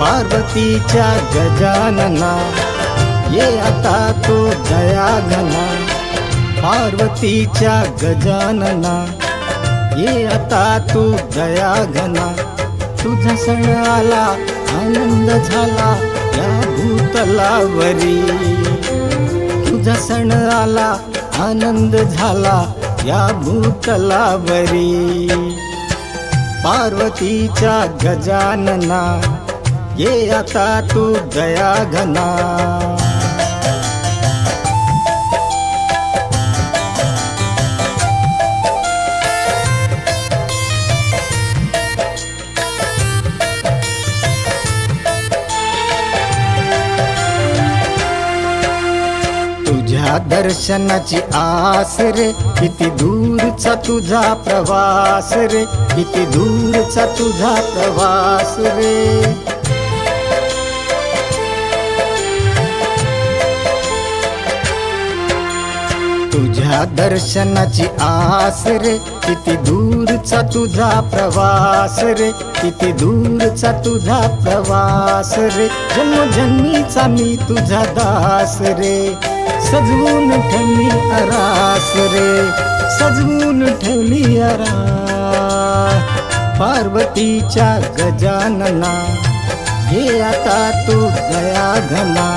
पार्वतीच्या गजानना ये आता तू दया घना। पार्वतीच्या गजानना ये आता तू दया घना। तुझा सण आला आनंद झाला या भूतलावरी। तुझा सण आला आनंद झाला या भूतलावरी। पार्वतीच्या गजानना ये आता तू दया घना। तुझ्या दर्शनाची आस रे, किती दूरचा तुझा प्रवास रे, किती दूरचा तुझा प्रवास रे। तुझ्या दर्शनाची आस रे, किती दूरचा तुझा प्रवास रे, किती दूरचा तुझा प्रवास रे। जन्मजन्मीचा मी तुझा दास रे, सजवून ठेवली आरास रे, सजवून ठेवली आरास। पार्वतीच्या गजानना ये आता तू दया घना।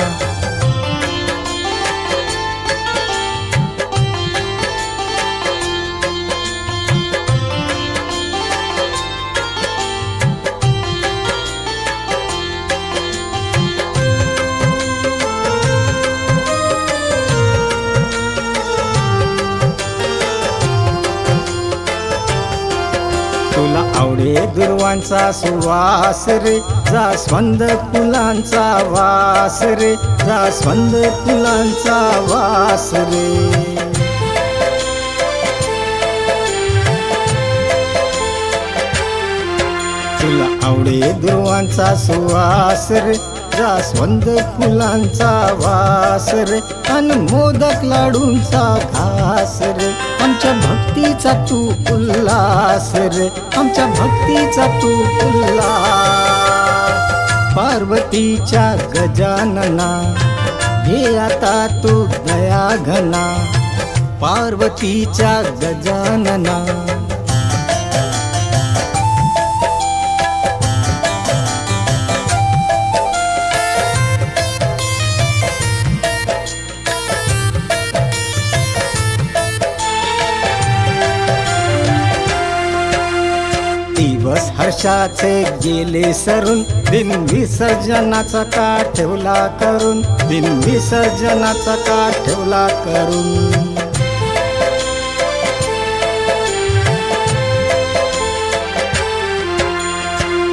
तुला आवडे दुर्वांचा सुवास रे, जास्वंद फुलांचा वास रे, जास्वंद फुलांचा वास रे। तुला आवडे दुर्वांचा सुवास रे, जास्वंद फुलांचा वास रे, अन मोदक लाडूंचा घास रे। आमच्या भक्तीचा तू उल्हास रे, आमच्या भक्तीचा तू उल्हास। पार्वतीच्या गजानना ये आता तू दया घना। पार्वतीच्या गजानना दिवस हर्षाचे गेले सरून, दिन विसर्जनाचा का ठेवला करून, दिन विसर्जनाचा का ठेवला करून।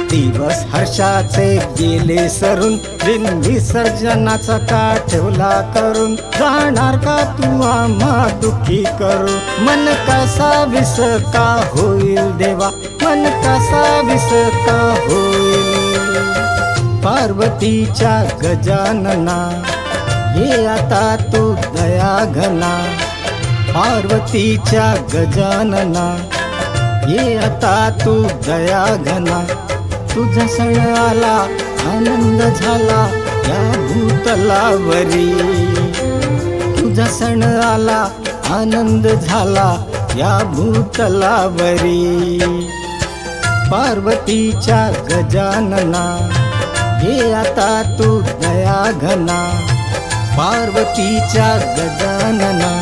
दिवस हर्षाचे गेले सरून, दिन विसर्जनाचा का ठेवला करून। जाणार का तू आम्हा दुखी करू, मन कसा विस का होईल देवा, मन कसा विस का होईल। पार्वतीच्या गजानना ये आता तू दया घना। पार्वतीच्या गजानना ये आता तू दया घना। तुझा सण आला आनंद झाला या भूतलावरी। तुझा सण आला आनंद झाला या भूतलावरी। पार्वतीच्या गजानना ये आता तू दया घना। पार्वतीच्या गजानना